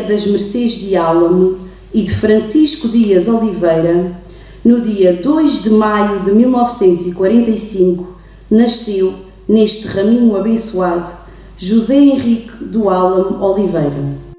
Maria das Mercês de Álamo e de Francisco Dias Oliveira, no dia 2 de maio de 1945, nasceu, neste raminho abençoado, José Henrique do Álamo Oliveira.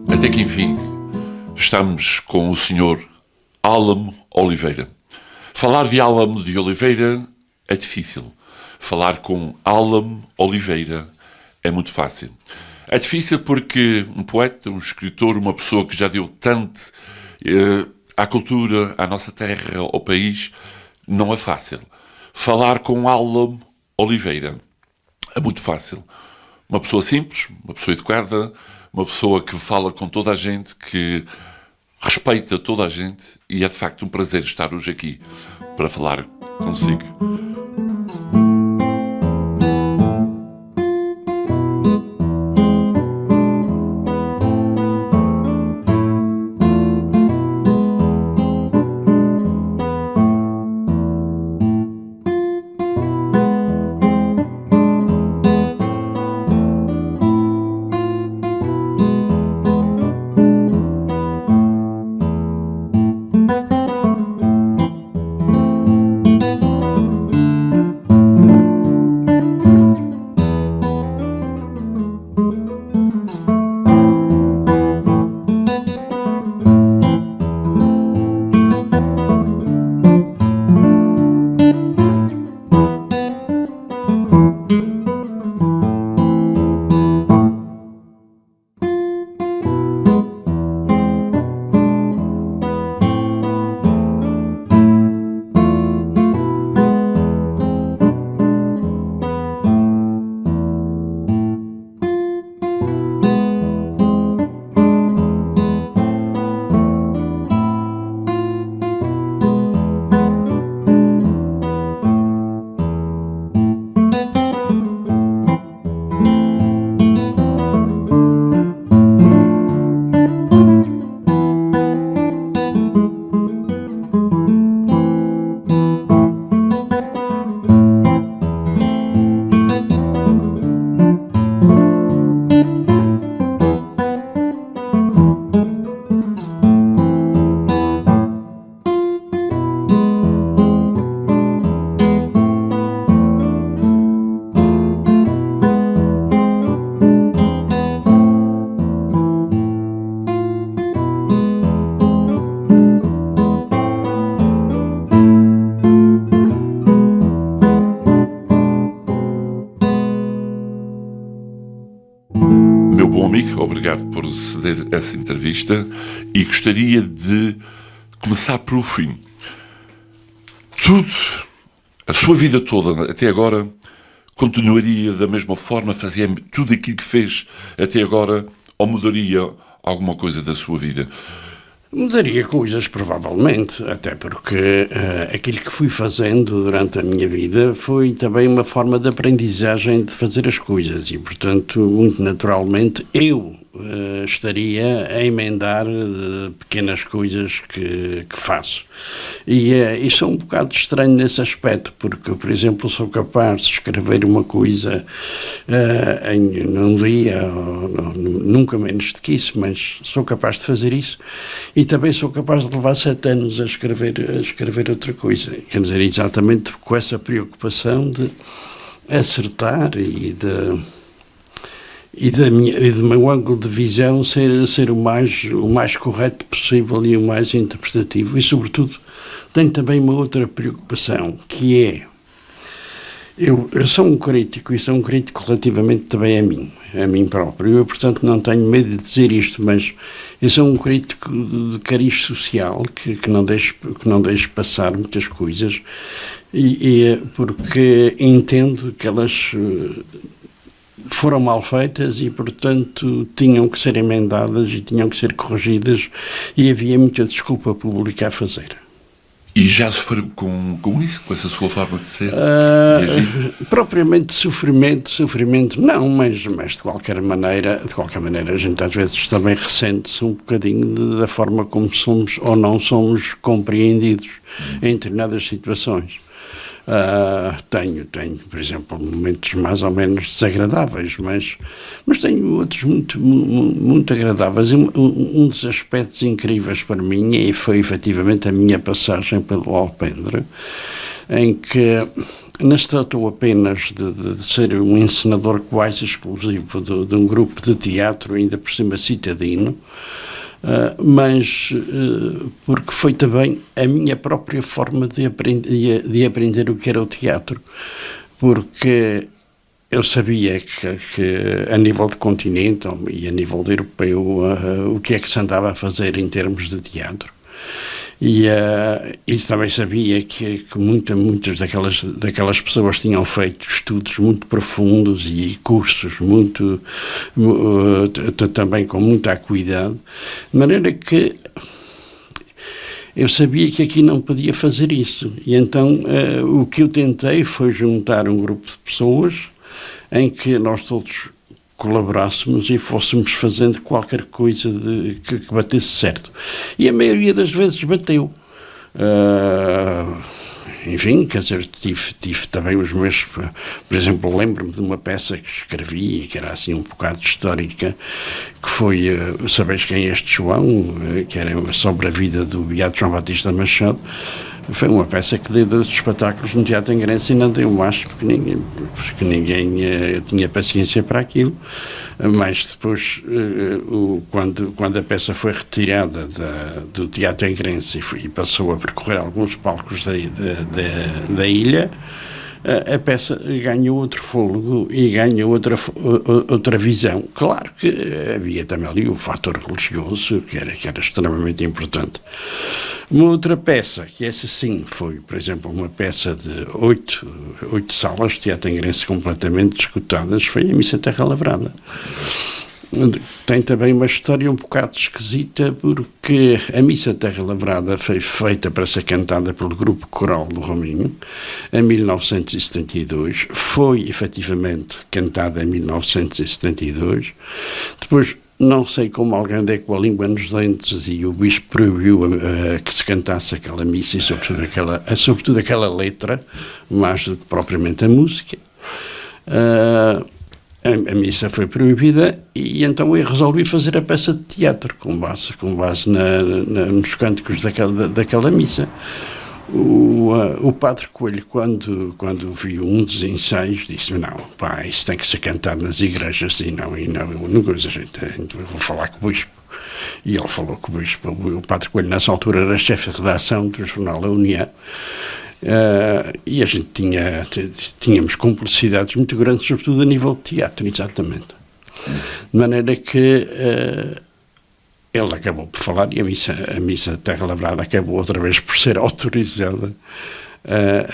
Até que enfim, estamos com o Sr. Álamo Oliveira. Falar de Álamo de Oliveira é difícil. Falar com Álamo Oliveira é muito fácil. É difícil porque um poeta, um escritor, uma pessoa que já deu tanto à cultura, à nossa terra, ao país, não é fácil. Falar com Álamo Oliveira é muito fácil. Uma pessoa simples, uma pessoa educada, uma pessoa que fala com toda a gente, que respeita toda a gente, e é de facto um prazer estar hoje aqui para falar consigo. Meu bom amigo, obrigado por ceder essa entrevista, e gostaria de começar pelo fim. Tudo, a sua vida toda até agora, continuaria da mesma forma, fazia tudo aquilo que fez até agora, ou mudaria alguma coisa da sua vida? Mudaria coisas, provavelmente, até porque aquilo que fui fazendo durante a minha vida foi também uma forma de aprendizagem de fazer as coisas e, portanto, muito naturalmente, eu estaria a emendar pequenas coisas que faço. E sou um bocado estranho nesse aspecto, porque, por exemplo, sou capaz de escrever uma coisa num dia, nunca menos do que isso, mas sou capaz de fazer isso, e também sou capaz de levar 7 anos a escrever outra coisa. Quer dizer, exatamente com essa preocupação de acertar e e do meu ângulo de visão ser o mais correto possível e o mais interpretativo. E, sobretudo, tenho também uma outra preocupação, que é, eu sou um crítico, e sou um crítico relativamente também a mim próprio. Eu, portanto, não tenho medo de dizer isto, mas eu sou um crítico de cariz social, que não deixo passar muitas coisas, porque entendo que elas foram mal feitas e, portanto, tinham que ser emendadas e tinham que ser corrigidas, e havia muita desculpa pública a fazer. E já sofreu com isso, com essa sua forma de ser e agir? Propriamente sofrimento não, mas de qualquer maneira a gente às vezes também ressente-se um bocadinho da forma como somos ou não somos compreendidos em determinadas situações. Tenho, por exemplo, momentos mais ou menos desagradáveis, mas tenho outros muito agradáveis. Um dos aspectos incríveis para mim foi efetivamente a minha passagem pelo Alpendre, em que não se tratou apenas de ser um encenador quase exclusivo de um grupo de teatro, ainda por cima citadino, mas porque foi também a minha própria forma de aprender o que era o teatro, porque eu sabia que a nível de continente e a nível de europeu o que é que se andava a fazer em termos de teatro. E também sabia que muitas daquelas pessoas tinham feito estudos muito profundos e cursos também com muita acuidade, de maneira que eu sabia que aqui não podia fazer isso. E então o que eu tentei foi juntar um grupo de pessoas em que nós todos colaborássemos e fôssemos fazendo qualquer coisa que batesse certo. E a maioria das vezes bateu. Enfim, quer dizer, tive também os meus... Por exemplo, lembro-me de uma peça que escrevi, que era assim um bocado histórica, que foi Sabeis Quem é Este João, que era sobre a vida do Beato João Batista Machado. Foi uma peça que dei 2 espetáculos no Teatro Engrense e não deu mais, porque ninguém tinha paciência para aquilo. Mas depois, quando a peça foi retirada do Teatro Engrense e passou a percorrer alguns palcos da ilha, a peça ganhou outro fôlego e ganhou outra visão. Claro que havia também ali o fator religioso, que era extremamente importante. Uma outra peça, que essa sim foi, por exemplo, uma peça de 8 salas de teatro engrense completamente escutadas, foi a Missa Terra Lavrada. Tem também uma história um bocado esquisita, porque a Missa Terra Lavrada foi feita para ser cantada pelo Grupo Coral do Raminho em 1972, foi efetivamente cantada em 1972, depois não sei como alguém andei com a língua nos dentes e o bispo proibiu que se cantasse aquela missa e sobretudo aquela letra, mais do que propriamente a música. A missa foi proibida e então eu resolvi fazer a peça de teatro com base nos cânticos daquela missa. O Padre Coelho, quando viu um dos ensaios, disse-me: não, pá, isso tem que ser cantado nas igrejas e não coisa, gente, vou falar com o bispo. E ele falou com o bispo. O Padre Coelho nessa altura era chefe de redação do jornal A União, e a gente tínhamos cumplicidades muito grandes, sobretudo a nível de teatro, exatamente. De maneira que ele acabou por falar e a missa Terra Lavrada acabou outra vez por ser autorizada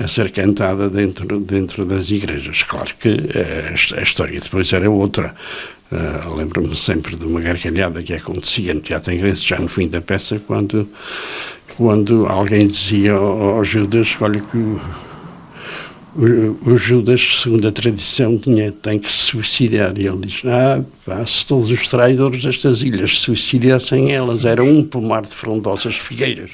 a ser cantada dentro das igrejas. Claro que a história depois era outra. Lembro-me sempre de uma gargalhada que acontecia no Teatro Engrense, já no fim da peça, quando alguém dizia ao Judas: olha que o Judas, segundo a tradição, tem que se suicidar. E ele diz: se todos os traidores destas ilhas se suicidassem, elas eram um pomar de frondosas figueiras.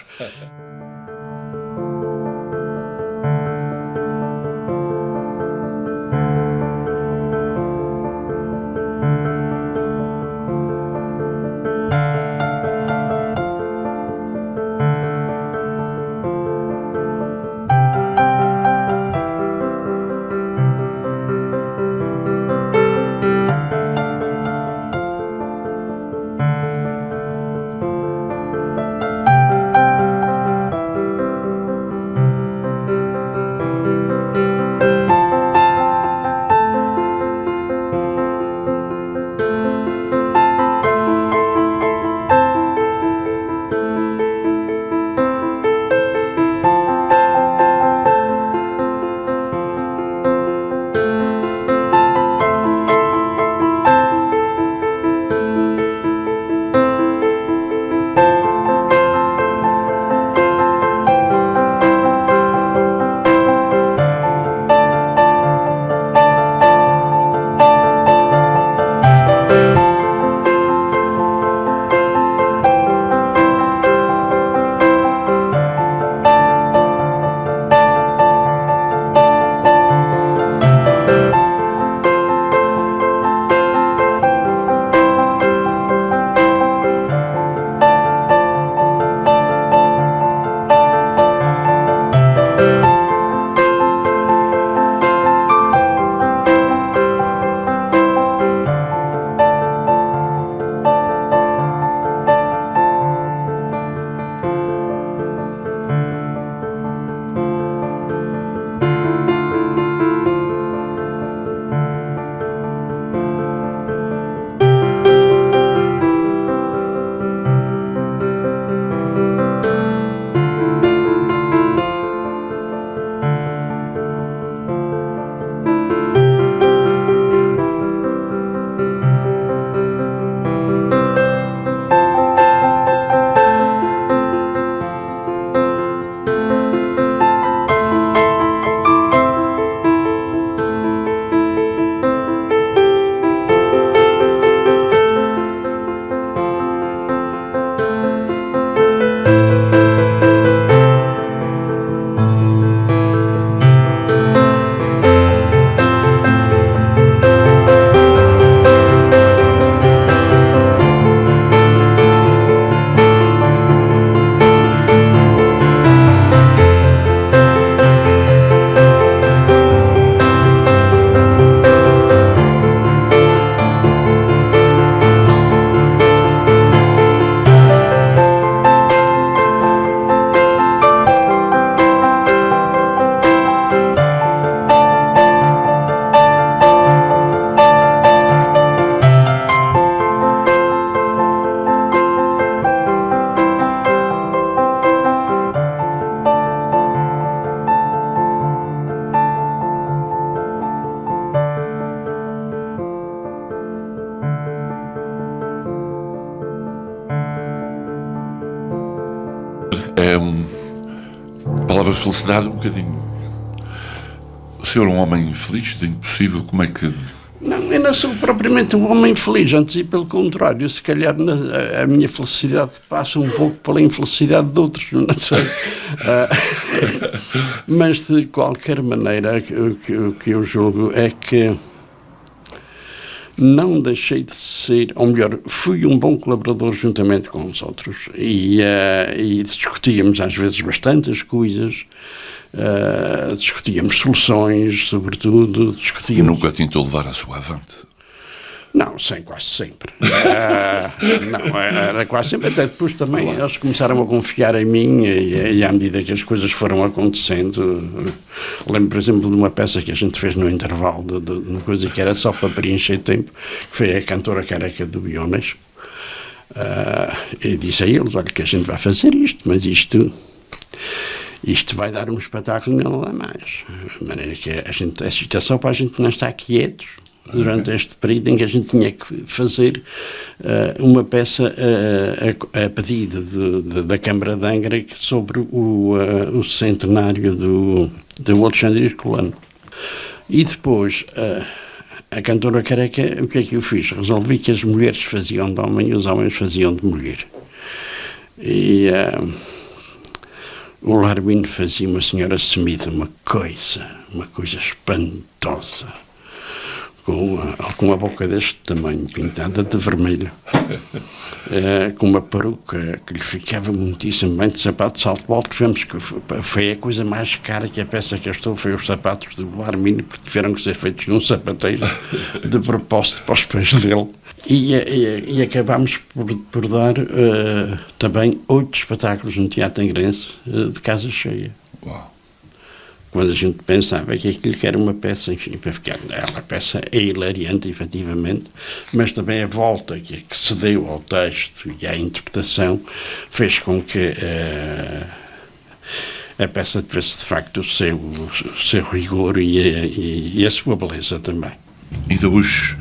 A palavra felicidade um bocadinho. O senhor é um homem feliz, de impossível, como é que... Não, eu não sou propriamente um homem feliz, antes e pelo contrário, se calhar a minha felicidade passa um pouco pela infelicidade de outros, não sei. Mas de qualquer maneira, o que eu julgo é que não deixei de ser, ou melhor, fui um bom colaborador juntamente com os outros e discutíamos às vezes bastantes coisas, discutíamos soluções, sobretudo, discutíamos... Nunca tentou levar a sua avante? Não, quase sempre. Não, era quase sempre. Até depois também eles começaram a confiar em mim e à medida que as coisas foram acontecendo. Lembro, por exemplo, de uma peça que a gente fez no intervalo, de uma coisa que era só para preencher tempo, que foi a Cantora Careca do Biones. E disse a eles, olha que a gente vai fazer isto, mas isto vai dar um espetáculo e não dá mais. De maneira que isto é só para a gente não estar quietos durante este período em que a gente tinha que fazer uma peça a pedido da Câmara de Angra sobre o centenário do Alexandre Herculano. E depois, a Cantora Careca, o que é que eu fiz? Resolvi que as mulheres faziam de homem e os homens faziam de mulher. E o Larmino fazia uma senhora Semida, uma coisa espantosa. Com a boca deste tamanho, pintada de vermelho, com uma peruca que lhe ficava muitíssimo bem, de sapato de salto alto. Vemos que foi a coisa mais cara que a peça gastou, foi os sapatos do Larmino, porque tiveram que ser feitos num sapateiro de propósito para os pés dele. E acabámos por dar também 8 espetáculos no Teatro Angrense de casa cheia. Uau. Quando a gente pensava que aquilo que era uma peça, enfim, para ficar, a peça é hilariante, efetivamente, mas também a volta que se deu ao texto e à interpretação fez com que a peça tivesse, de facto, o seu rigor e a sua beleza também. Ainda hoje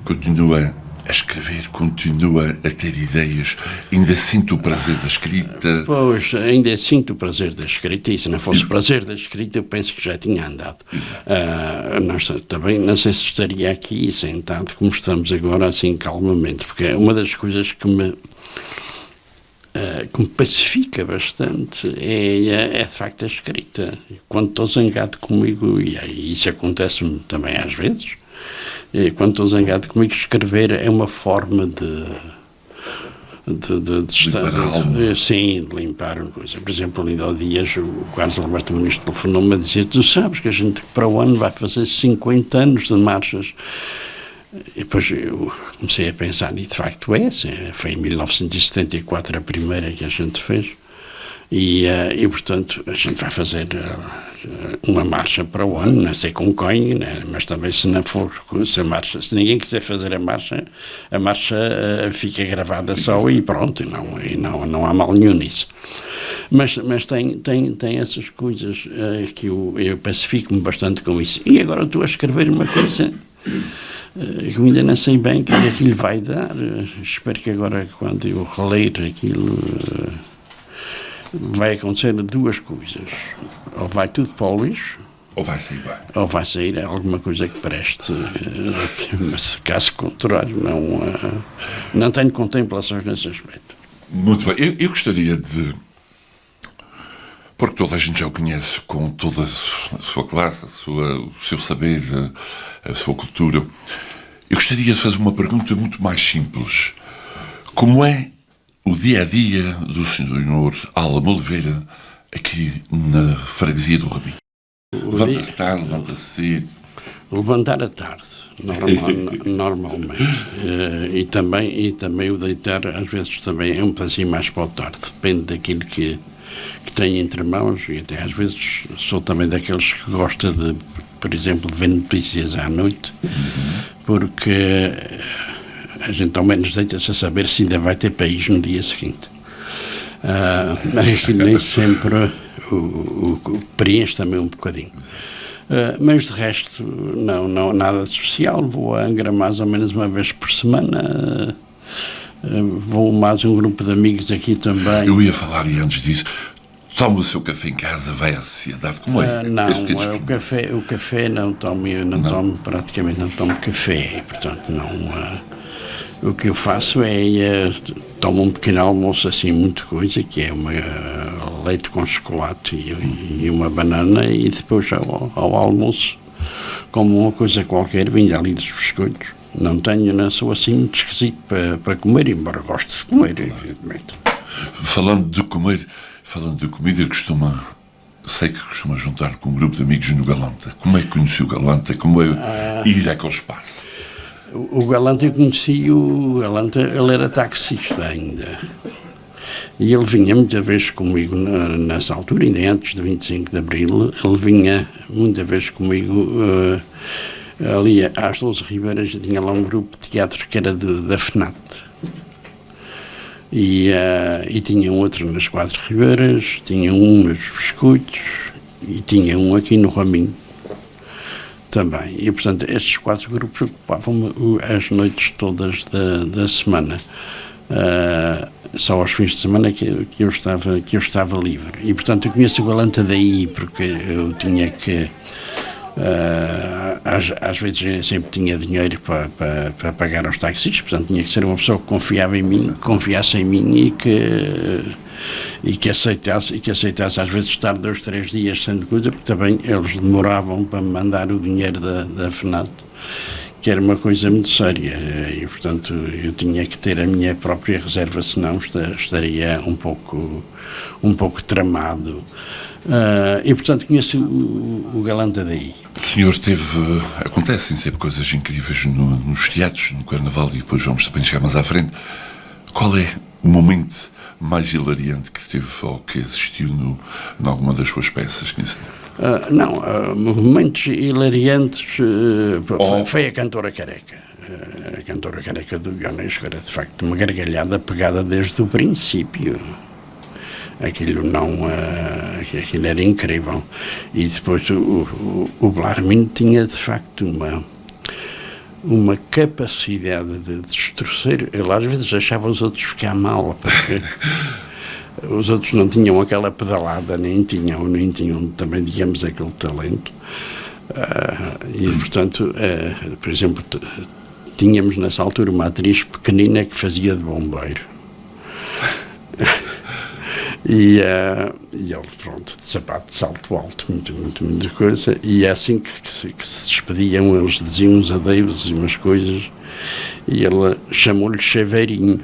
continua a escrever, continua a ter ideias, ainda sinto o prazer da escrita? Pois, ainda sinto o prazer da escrita, e se não fosse o prazer da escrita, eu penso que já tinha andado. Também não sei se estaria aqui sentado como estamos agora, assim, calmamente, porque é uma das coisas que me pacifica bastante é de facto a escrita. Quando estou zangado comigo, e isso acontece-me também às vezes, quando estou zangado comigo, escrever é uma forma de limpar uma coisa. Por exemplo, ainda há dias, o Carlos Alberto Muniz telefonou-me a dizer: tu sabes que a gente para o ano vai fazer 50 anos de marchas. E depois eu comecei a pensar, e de facto foi em 1974 a primeira que a gente fez. E portanto, a gente vai fazer uma marcha para o ano, não sei com quem, né? Mas também se não for, se ninguém quiser fazer a marcha fica gravada só e pronto, e não há mal nenhum nisso. Mas tem essas coisas que eu pacifico-me bastante com isso. E agora estou a escrever uma coisa que eu ainda não sei bem o que aquilo vai dar. Espero que agora, quando eu reler aquilo, vai acontecer 2 coisas. Ou vai tudo para o lixo, Ou vai sair bem? Ou vai sair alguma coisa que preste. Mas caso contrário, não tenho contemplações nesse aspecto. Muito bem. Eu gostaria de... Porque toda a gente já o conhece, com toda a sua classe, o seu saber, a sua cultura. Eu gostaria de fazer uma pergunta muito mais simples. Como é o dia-a-dia do Sr. Álamo Oliveira aqui na freguesia do Rabinho? Levanta-se tarde, levanta-se cedo? Levantar à tarde, normalmente. E também o deitar, às vezes, também é um pedacinho mais para o tarde. Depende daquilo que tenho entre mãos, e até às vezes sou também daqueles que gosta de, por exemplo, de ver notícias à noite, porque a gente ao menos deita-se a saber se ainda vai ter país no dia seguinte. Mas que nem sempre o preenche também um bocadinho. Mas de resto, não, nada de especial. Vou a Angra mais ou menos uma vez por semana. Vou mais um grupo de amigos aqui também. Eu ia falar, e antes disso, toma o seu café em casa, vai à sociedade, como é? Não, o café não tomo, praticamente não tomo café, e, portanto o que eu faço é tomo um pequeno almoço assim, muito coisa, que é leite com chocolate e uma banana, e depois ao almoço como uma coisa qualquer, vindo ali dos biscoitos. Não sou assim muito esquisito para comer, embora goste de comer, evidentemente. Falando de comida, sei que costuma juntar com um grupo de amigos no Galanta. Como é que conheceu o Galanta? Como é ir àquele espaço? O Galanta, eu conheci ele era taxista ainda. E ele vinha muitas vezes comigo, nessa altura, ainda antes de 25 de Abril, ele vinha muitas vezes comigo ali às 12 Ribeiras, tinha lá um grupo de teatro que era da FNAT. E tinha outro nas 4 Ribeiras, tinha um nos Biscoitos e tinha um aqui no Raminho também. E, portanto, estes 4 grupos ocupavam as noites todas da semana. Só aos fins de semana que eu estava livre. E, portanto, eu conheço o Galanta daí, porque eu tinha que... às vezes eu sempre tinha dinheiro para pagar aos taxistas, portanto tinha que ser uma pessoa que confiasse em mim e que aceitasse às vezes estar 2, 3 dias sem coisa, porque também eles demoravam para me mandar o dinheiro da FNAT, que era uma coisa muito séria, e portanto eu tinha que ter a minha própria reserva, senão estaria um pouco tramado. E portanto conheço o Galanta daí. O senhor acontecem sempre coisas incríveis nos teatros, no Carnaval, e depois vamos também chegar mais à frente. Qual é o momento mais hilariante que teve ou que assistiu em alguma das suas peças? Momentos hilariantes foi a Cantora Careca. A Cantora Careca do Ionesco era de facto uma gargalhada pegada desde o princípio. Aquilo era incrível. E depois o Blarmino tinha de facto uma capacidade de destrocer. Ele às vezes achava os outros ficar mal, porque os outros não tinham aquela pedalada, nem tinham também, digamos, aquele talento. E portanto, por exemplo, tínhamos nessa altura uma atriz pequenina que fazia de bombeiro. E ele, pronto, de sapato de salto alto, muita coisa, e é assim que se despediam, eles diziam uns adeus e umas coisas, e ele chamou-lhe Chaveirinho.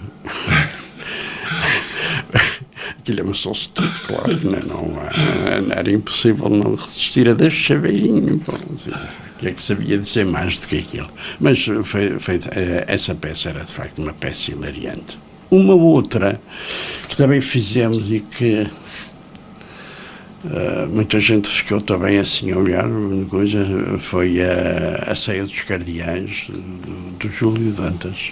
Aquilo amassou-se tudo, claro, não era impossível não resistir a deste Chaveirinho. O que é que sabia dizer mais do que aquilo? Mas essa peça era de facto uma peça hilariante. Uma outra que também fizemos e que muita gente ficou também assim a olhar, foi a Ceia dos Cardeais do Júlio Dantas.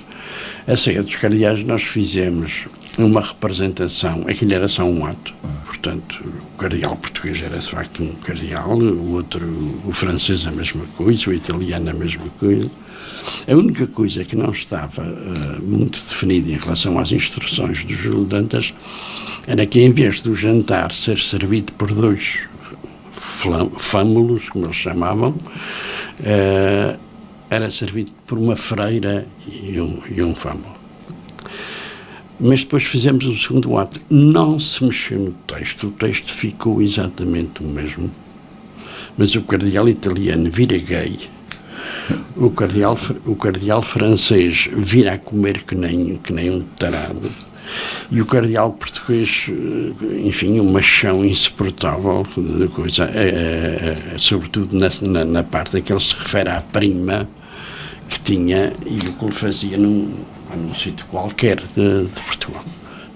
A Ceia dos Cardeais nós fizemos uma representação, aquilo era só um ato, portanto o cardeal português era de facto um cardeal, o francês a mesma coisa, o italiano a mesma coisa. A única coisa que não estava muito definida em relação às instruções do Júlio Dantas era que, em vez do jantar ser servido por 2 fâmulos, como eles chamavam, era servido por uma freira e um fâmulo. Mas depois fizemos o segundo ato. Não se mexeu no texto, o texto ficou exatamente o mesmo, mas o cardeal italiano vira gay. O cardeal francês vira a comer que nem um tarado, e o cardeal português, enfim, um machão insuportável de coisa, sobretudo na parte em que ele se refere à prima que tinha e o que ele fazia num sítio qualquer de Portugal.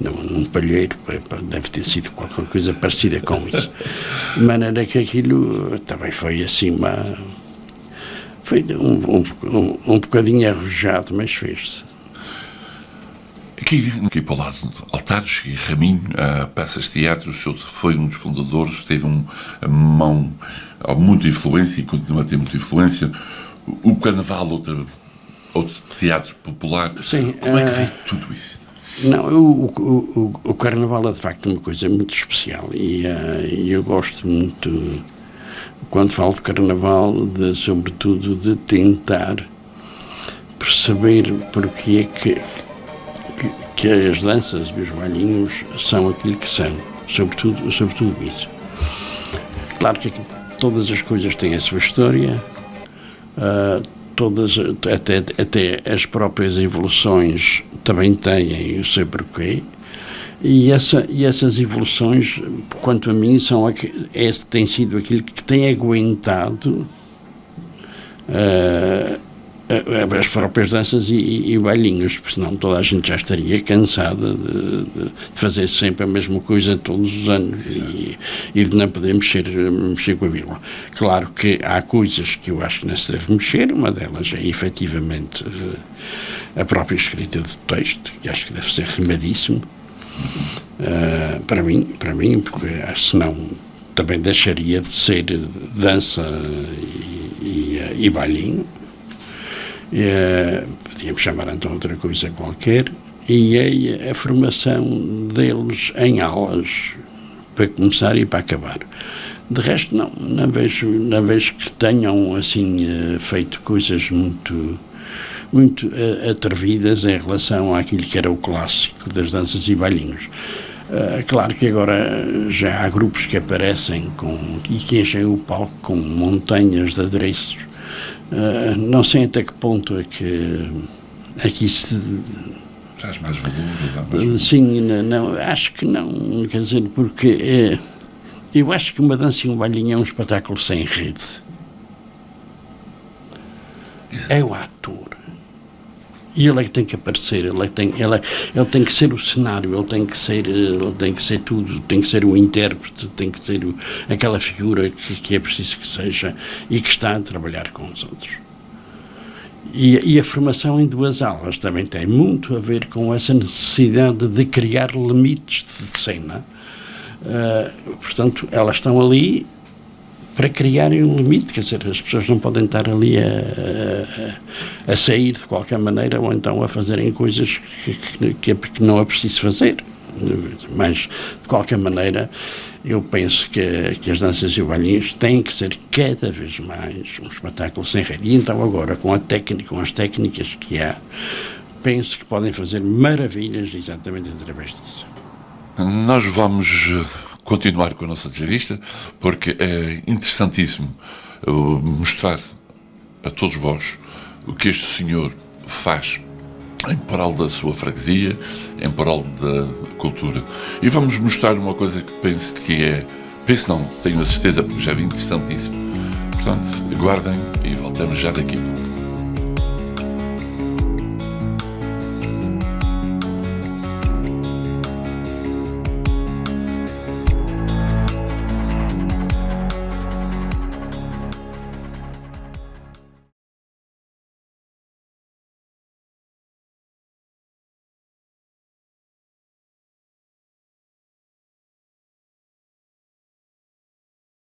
Num palheiro, deve ter sido qualquer coisa parecida com isso. De maneira que aquilo também foi assim foi um bocadinho arrojado, mas fez-se. Aqui para o lado de Altares e Raminho, peças de teatro, o senhor foi um dos fundadores, teve uma mão, muita influência e continua a ter muita influência. O Carnaval, ou de teatro popular. Sim, Como é que veio tudo isso? Não, o Carnaval é de facto uma coisa muito especial e eu gosto muito, quando falo de Carnaval, sobretudo de tentar perceber porque é que as danças e os bailinhos são aquilo que são, sobretudo isso. Claro que todas as coisas têm a sua história, até as próprias evoluções também têm o seu porquê, e essas evoluções, quanto a mim, tem sido aquilo que tem aguentado as próprias danças e bailinhos, porque senão toda a gente já estaria cansada de fazer sempre a mesma coisa todos os anos e de não poder mexer com a vírgula. Claro que há coisas que eu acho que não se deve mexer, uma delas é efetivamente a própria escrita do texto, que acho que deve ser remadíssimo, para mim, porque senão também deixaria de ser dança e bailinho. Podíamos chamar então outra coisa qualquer, e a formação deles em aulas, para começar e para acabar. De resto, não vejo que tenham assim feito coisas muito atrevidas em relação àquilo que era o clássico das danças e bailinhos. Claro que agora já há grupos que aparecem e que enchem o palco com montanhas de adereços. Não sei até que ponto é que isso traz mais valor? Sim, não, acho que não, quer dizer, porque eu acho que uma dança e um bailinho é um espetáculo sem rede. É o ator. E ele é que tem que aparecer, ele tem que ser o cenário, ele tem que ser tudo, tem que ser o intérprete, tem que ser aquela figura que é preciso que seja e que está a trabalhar com os outros. E a formação em duas aulas também tem muito a ver com essa necessidade de criar limites de cena. Portanto, elas estão ali para criarem um limite, quer dizer, as pessoas não podem estar ali a sair de qualquer maneira ou então a fazerem coisas que não é preciso fazer. Mas, de qualquer maneira, eu penso que as danças e os bailinhos têm que ser cada vez mais um espetáculo sem rede. E então agora, com as técnicas que há, penso que podem fazer maravilhas exatamente através disso. Nós vamos continuar com a nossa entrevista, porque é interessantíssimo mostrar a todos vós o que este senhor faz em prol da sua freguesia, em prol da cultura. E vamos mostrar uma coisa que tenho a certeza, porque já vi interessantíssimo. Portanto, aguardem e voltamos já daqui a pouco.